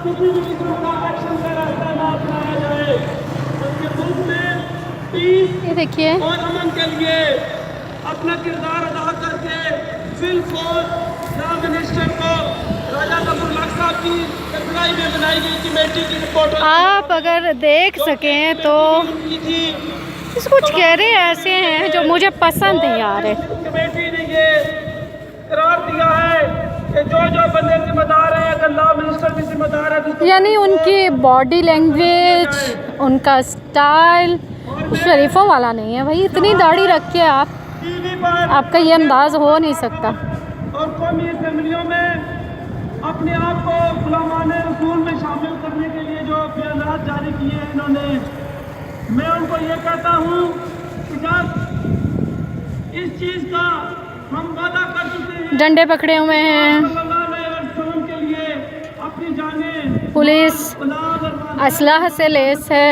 किसी भी किस्म का एक्शन का रास्ता ना अपनाया जाए, बल्कि मुल्क में पीस ये देखिए और अमन के लिए अपना किरदार अदा करके फिलफौर प्राइम मिनिस्टर को राजा गफूर मलिक साहब की अगुवाई में बनाई गई कमेटी की रिपोर्ट आप अगर देख सकें तो कुछ चेहरे ऐसे हैं जो मुझे पसंद नहीं आ रहे। कमेटी ने ये करार दिया है कि जो जो बंदे जिम्मेदार है, अगर लॉ मिनिस्टर भी जिम्मेदार है तो यानी उनकी बॉडी लैंग्वेज, उनका स्टाइल शरीफों वाला नहीं है भाई। इतनी दाढ़ी रख के टीवी पर आपका ये अंदाज हो नहीं सकता। और कौमी असेंबलियों में अपने आप को गुलामाने रसूल में शामिल करने के लिए जो बयान जारी किए हैं इन्होंने, मैं उनको ये कहता हूँ कि जब इस चीज़ का हम वादा कर चुके हैं, डंडे पकड़े हुए हैं, सल्लल्लाहु अलैहि वसल्लम के लिए अपनी जानें, पुलिस औलाद और असलाह से लेस है।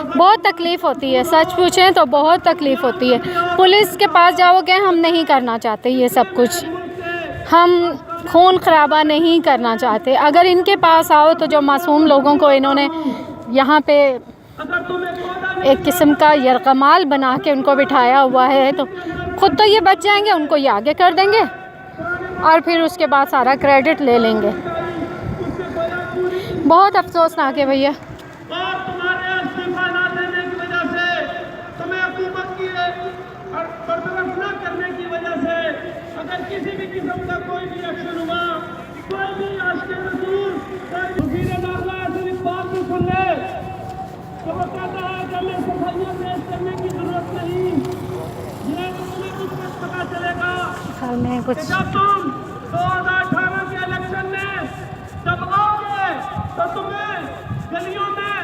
बहुत तकलीफ़ होती है, सच पूछें तो बहुत तकलीफ़ होती है। पुलिस के पास जाओगे, हम नहीं करना चाहते ये सब कुछ, हम खून खराबा नहीं करना चाहते। अगर इनके पास आओ तो जो मासूम लोगों को इन्होंने यहाँ पे एक किस्म का यरकमाल बना के उनको बिठाया हुआ है, तो ख़ुद तो ये बच जाएंगे, उनको ये आगे कर देंगे और फिर उसके बाद सारा क्रेडिट ले लेंगे। बहुत अफसोसनाक है भैया। और तुम्हारे इस्तीफा ना देने की वजह से, तुम्हें हुकूमत की बरतरफ न करने की वजह से अगर किसी भी किस्म का कोई भी एक्शन हुआ, कोई भी आशिक़ रसूल वज़ीर दाखिला ऐसे इस बात को सुन ले तो वो कहता है कि हमें सफाइयाँ पेश करने की जरूरत नहीं। ये तुम्हें कुछ पता चलेगा कुछ कि जब तुम 2018 के इलेक्शन में जब आओगे तो तुम्हें गलियों में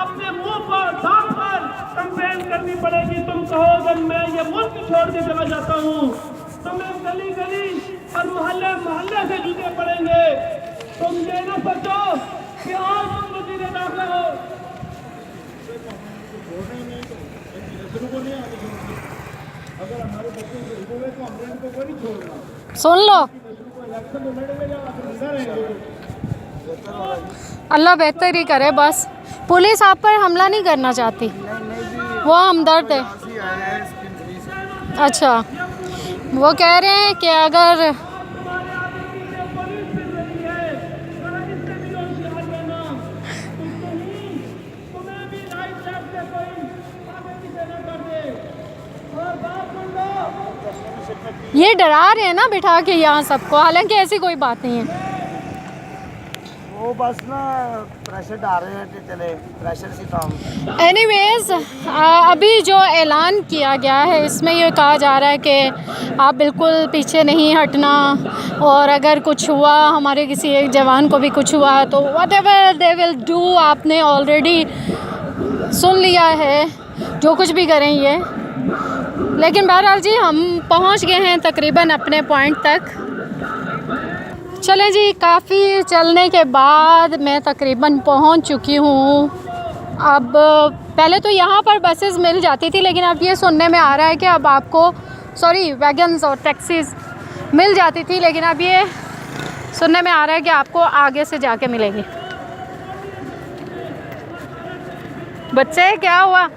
अपने मुंह पर दांत पर कैंपेन करनी पड़ेगी। तुम कहोगे मैं ये मुल्क छोड़ के चला जाता हूँ, तुम्हें गली गली और मोहल्ले मोहल्ले से जूते पड़ेंगे। तुम ये ना सोचो कि आज तुम वज़ीर दाखिला हो। अगर हमारे बच्चे हुए तो हमने इनको कोई नहीं छोड़ना। सुन लो, अल्लाह बेहतर ही करे। बस पुलिस आप पर हमला नहीं करना चाहती, वो हमदर्द है। अच्छा, वो कह रहे हैं कि अगर ये डरा रहे हैं ना बिठा के यहाँ सबको, हालांकि ऐसी कोई बात नहीं है। वो बस ना प्रेशर डाल रहे हैं कि चले प्रेशर से काम। एनीवेज, अभी जो ऐलान किया गया है इसमें ये कहा जा रहा है कि आप बिल्कुल पीछे नहीं हटना, और अगर कुछ हुआ, हमारे किसी एक जवान को भी कुछ हुआ तो व्हाटएवर दे विल डू, आपने ऑलरेडी सुन लिया है जो कुछ भी करें ये। लेकिन बहरहाल जी हम पहुंच गए हैं तकरीबन अपने पॉइंट तक। चलें जी, काफ़ी चलने के बाद मैं तकरीबन पहुंच चुकी हूं। अब पहले तो यहाँ पर बसेस मिल जाती थी, लेकिन अब ये सुनने में आ रहा है कि अब आपको वैगन्स और टैक्सीज़ मिल जाती थी, लेकिन अब ये सुनने में आ रहा है कि आपको आगे से जाके मिलेंगी। बच्चे क्या हुआ?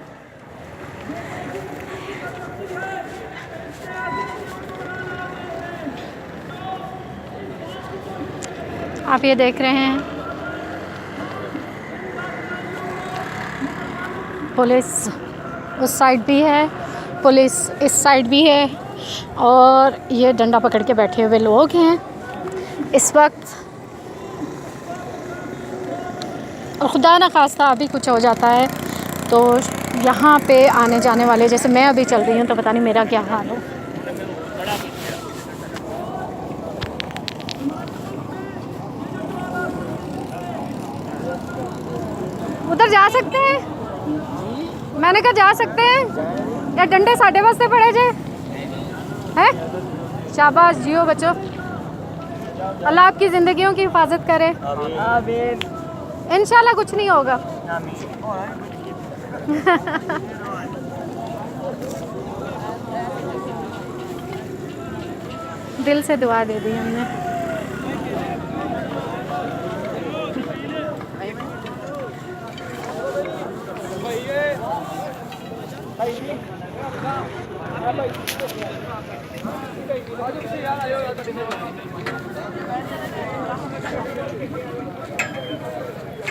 आप ये देख रहे हैं पुलिस उस साइड भी है, पुलिस इस साइड भी है, और ये डंडा पकड़ के बैठे हुए लोग हैं इस वक्त। और खुदा ना खास्ता अभी कुछ हो जाता है तो यहाँ पे आने जाने वाले, जैसे मैं अभी चल रही हूँ तो पता नहीं मेरा क्या हाल हो। उधर जा सकते हैं? मैंने कहा जा सकते हैं या डंडे साढ़े वास्ते पड़े जे हैं? शाबाश जियो बच्चों, अल्लाह आपकी ज़िंदगियों की हिफाजत करे। इंशाल्लाह कुछ नहीं होगा। दिल से दुआ दे दी हमने।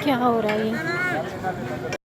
क्या हो रहा है ये?